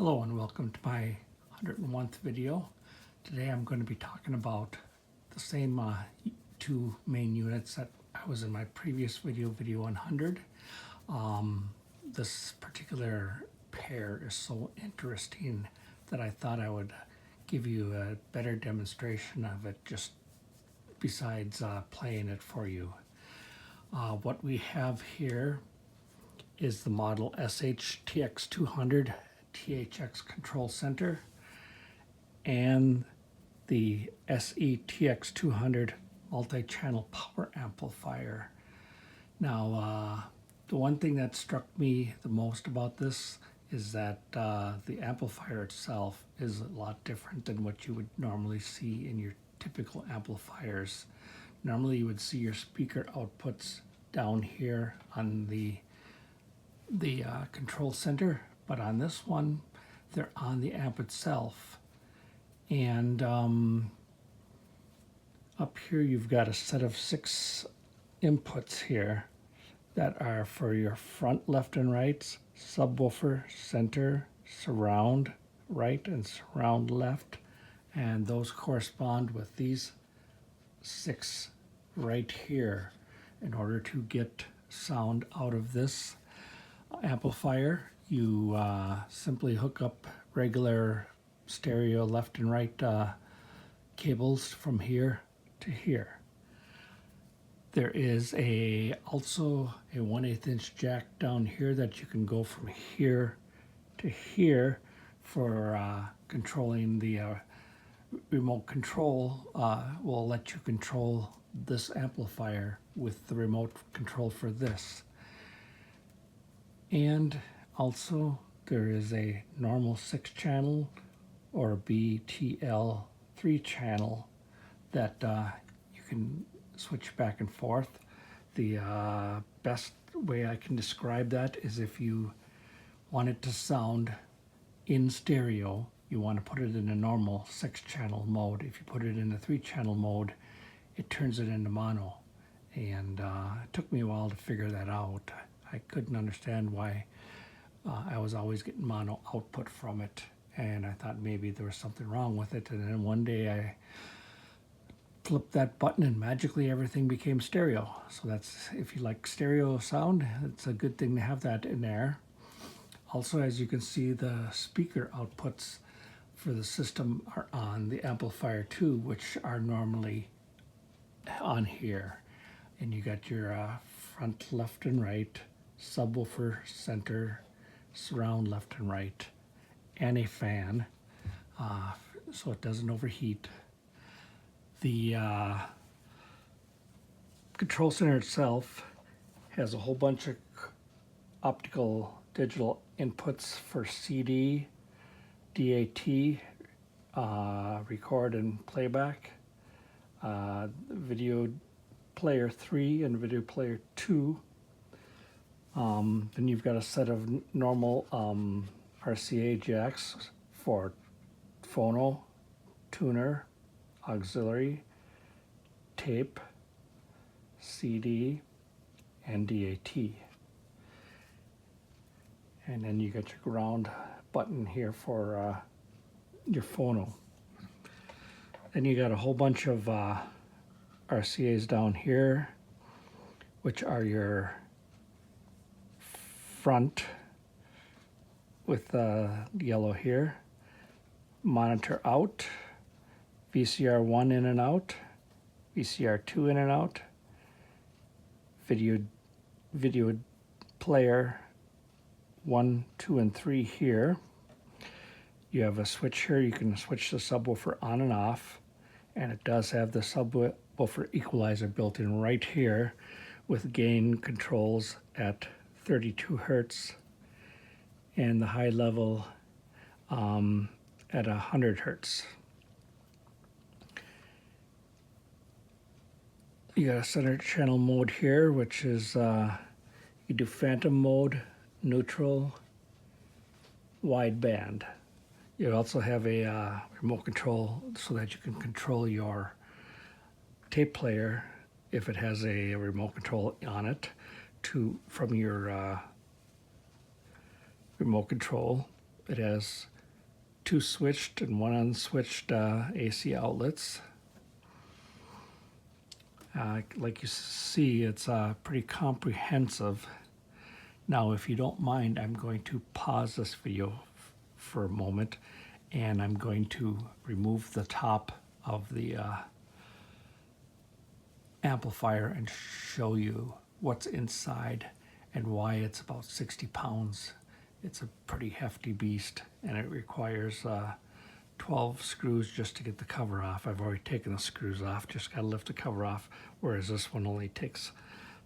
Hello and welcome to my 101st video. Today I'm going to be talking about the same two main units that I was in my previous video 100. This particular pair is so interesting that I thought I would give you a better demonstration of it just besides playing it for you. What we have here is the model SH-TX200 THX control center and the SE-TX200 multi-channel power amplifier. Now, the one thing that struck me the most about this is that the amplifier itself is a lot different than what you would normally see in your typical amplifiers. Normally you would see your speaker outputs down here on the control center, but on this one they're on the amp itself. And up here you've got a set of 6 inputs here that are for your front left and right, subwoofer, center, surround right, and surround left, and those correspond with these 6 right here in order to get sound out of this amplifier. You simply hook up regular stereo left and right cables from here to here. There is also a 1/8 inch jack down here that you can go from here to here for controlling the remote control. Will let you control this amplifier with the remote control for this. And also there is a normal 6-channel or BTL 3-channel that you can switch back and forth. The best way I can describe that is if you want it to sound in stereo, you want to put it in a normal 6-channel mode. If you put it in a 3-channel mode, it turns it into mono. And it took me a while to figure that out. I couldn't understand why I was always getting mono output from it, and I thought maybe there was something wrong with it. And then one day I flipped that button and magically everything became stereo. So that's, if you like stereo sound, it's a good thing to have that in there. Also, as you can see, the speaker outputs for the system are on the amplifier too, which are normally on here. And you got your front left and right, subwoofer, center, surround left and right, and a fan so it doesn't overheat. The control center itself has a whole bunch of optical digital inputs for CD, DAT, record and playback, video player 3 and video player 2. Then you've got a set of normal RCA jacks for phono, tuner, auxiliary, tape, CD, and DAT. And then you got your ground button here for your phono. Then you got a whole bunch of RCAs down here, which are your front with yellow here, monitor out, VCR 1 in and out, VCR 2 in and out, video player 1, 2, and 3 here. You have a switch here. You can switch the subwoofer on and off, and it does have the subwoofer equalizer built in right here with gain controls at 32 Hertz and the high level at 100 Hertz. You got a center channel mode here, which is you do phantom mode, neutral, wideband. You also have a remote control so that you can control your tape player if it has a remote control on it from your remote control. It has two switched and one unswitched AC outlets. Like you see, it's pretty comprehensive. Now, if you don't mind, I'm going to pause this video for a moment, and I'm going to remove the top of the amplifier and show you what's inside and why it's about 60 pounds. It's a pretty hefty beast, and it requires 12 screws just to get the cover off. I've already taken the screws off, just got to lift the cover off, whereas this one only takes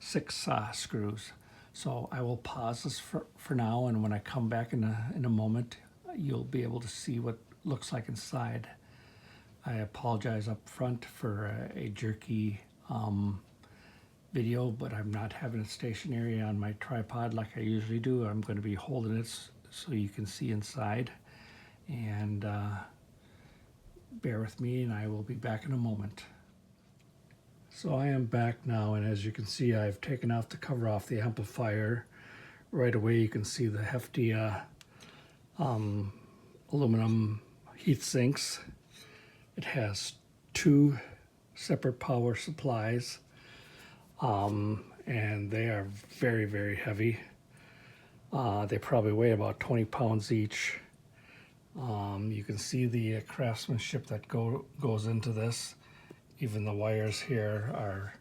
6 screws. So I will pause this for now, and when I come back in a moment, you'll be able to see what it looks like inside. I apologize up front for a jerky video, but I'm not having it stationary on my tripod like I usually do. I'm going to be holding it so you can see inside, and bear with me, and I will be back in a moment. So I am back now, and as you can see, I've taken off the cover off the amplifier. Right away you can see the hefty aluminum heat sinks. It has 2 separate power supplies, and they are very, very heavy. They probably weigh about 20 pounds each. You can see the craftsmanship that goes into this. Even the wires here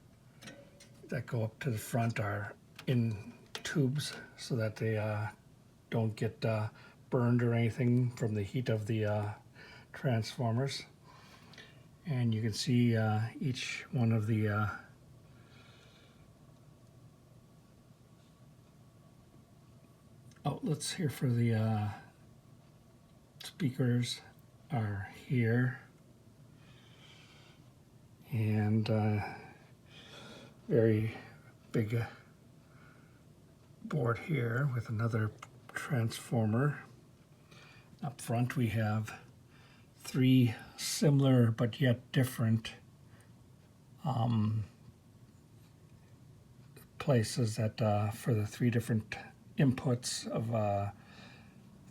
that go up to the front are in tubes so that they don't get burned or anything from the heat of the transformers. And you can see each one of the outlets here for the speakers are here, and very big board here with another transformer. Up front we have 3 similar but yet different places that for the 3 different inputs of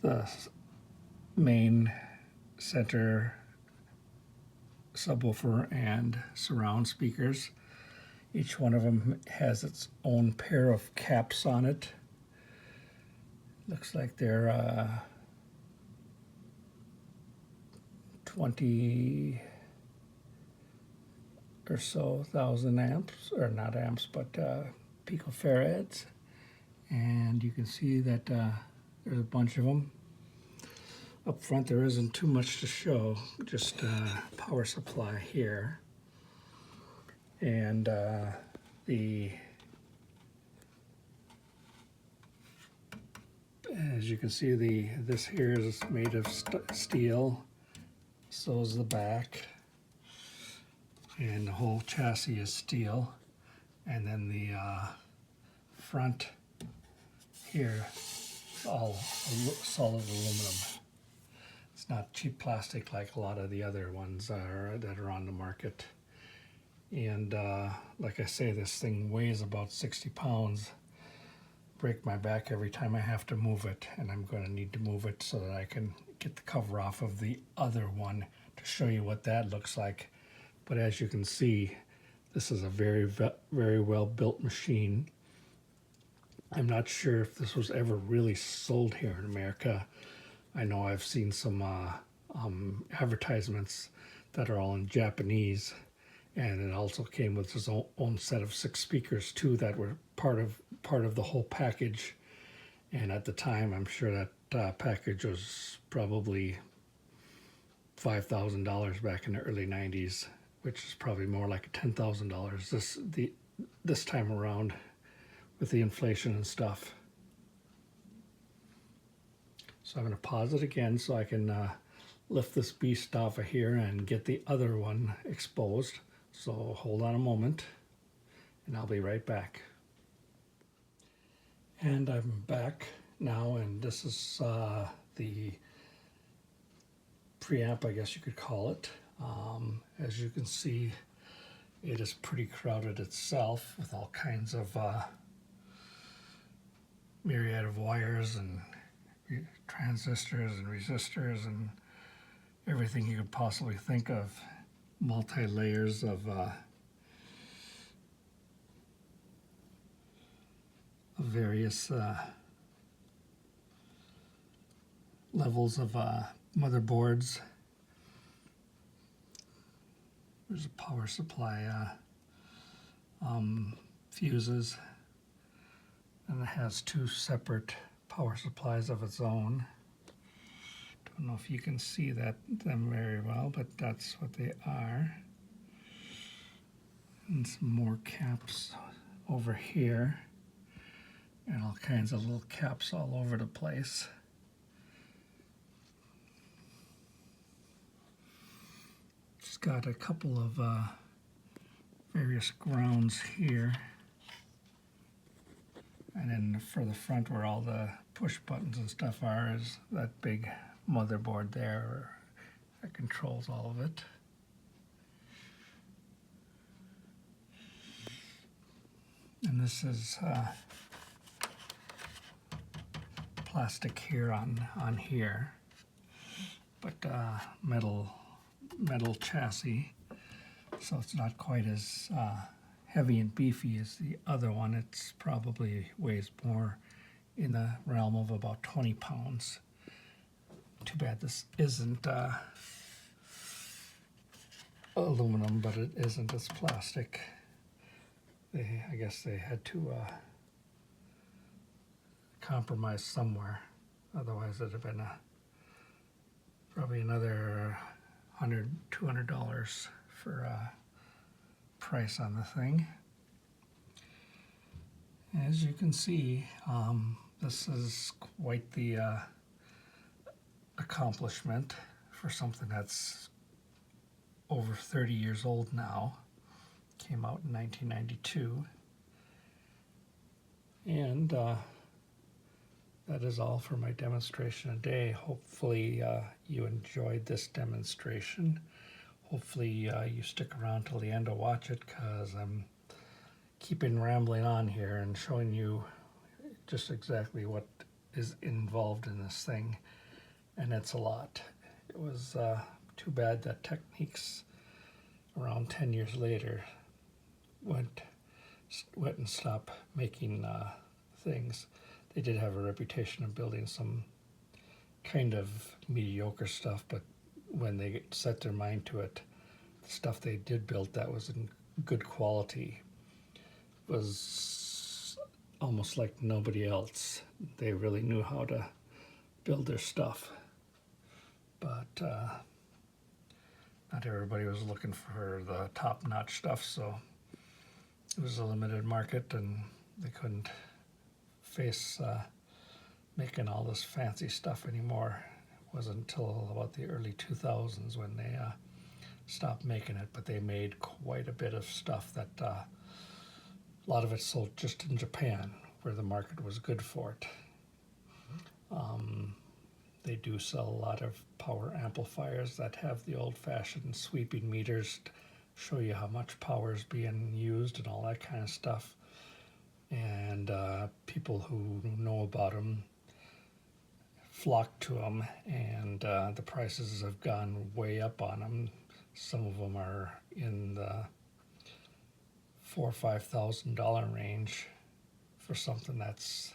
the main, center, subwoofer, and surround speakers. Each one of them has its own pair of caps on it. Looks like they're 20 or so thousand amps, or not amps, but picofarads. And you can see that there's a bunch of them. Up front there isn't too much to show, just power supply here. And as you can see, this here is made of steel. So is the back, and the whole chassis is steel. And then the front here is all solid aluminum. It's not cheap plastic like a lot of the other ones that are on the market. And like I say, this thing weighs about 60 pounds. Break my back every time I have to move it, and I'm going to need to move it so that I can get the cover off of the other one to show you what that looks like. But as you can see, this is a very, very well built machine. I'm not sure if this was ever really sold here in America. I know I've seen some advertisements that are all in Japanese, and it also came with its own set of 6 speakers too that were part of the whole package. And at the time, I'm sure that package was probably $5,000 back in the early 90s, which is probably more like $10,000 this time around with the inflation and stuff. So I'm going to pause it again so I can lift this beast off of here and get the other one exposed. So hold on a moment, and I'll be right back. And I'm back now, and this is the preamp, I guess you could call it. As you can see, it is pretty crowded itself with all kinds of myriad of wires and transistors and resistors and everything you could possibly think of, multi-layers of various levels of motherboards. There's a power supply fuses, and it has two separate power supplies of its own. Don't know if you can see them very well, but that's what they are. And some more caps over here, and all kinds of little caps all over the place. It's got a couple of various grounds here, and then for the front where all the push buttons and stuff are is that big motherboard there that controls all of it. And this is plastic here on here, but metal chassis, so it's not quite as heavy and beefy as the other one. It's probably weighs more in the realm of about 20 pounds. Too bad this isn't aluminum, but it isn't. It's plastic. I guess they had to compromise somewhere. Otherwise, it'd have been probably another $100, $200 for price on the thing. As you can see, this is quite the accomplishment for something that's over 30 years old now. Came out in 1992. And that is all for my demonstration today. Hopefully you enjoyed this demonstration. Hopefully you stick around till the end to watch it, because I'm keeping rambling on here and showing you just exactly what is involved in this thing. And it's a lot. It was too bad that Technics, around 10 years later, went and stopped making things. They did have a reputation of building some kind of mediocre stuff, but when they set their mind to it, the stuff they did build that was in good quality was almost like nobody else. They really knew how to build their stuff. But not everybody was looking for the top-notch stuff, so it was a limited market, and they couldn't face making all this fancy stuff anymore. It wasn't until about the early 2000s when they stopped making it, but they made quite a bit of stuff that a lot of it sold just in Japan, where the market was good for it. They do sell a lot of power amplifiers that have the old-fashioned sweeping meters to show you how much power is being used and all that kind of stuff. And people who know about them flock to them, and the prices have gone way up on them. Some of them are in the $4,000 or $5,000 range for something that's,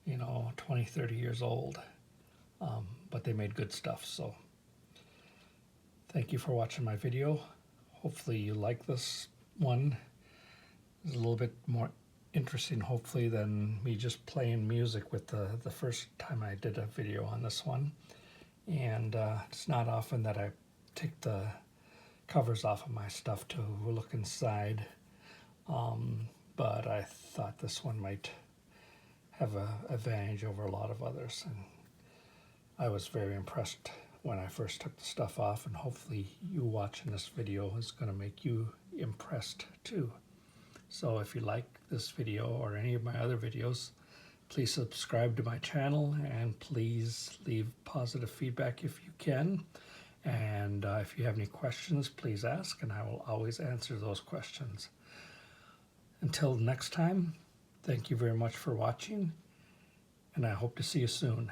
20, 30 years old. But they made good stuff. So thank you for watching my video. Hopefully you like this one. It's a little bit more interesting, hopefully, than me just playing music with the first time I did a video on this one. And it's not often that I take the covers off of my stuff to look inside. But I thought this one might have an advantage over a lot of others. And I was very impressed when I first took the stuff off, and hopefully you watching this video is going to make you impressed too. So if you like this video or any of my other videos, please subscribe to my channel, and please leave positive feedback if you can. And if you have any questions, please ask, and I will always answer those questions. Until next time, thank you very much for watching, and I hope to see you soon.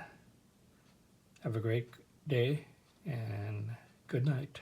Have a great day, and Good night.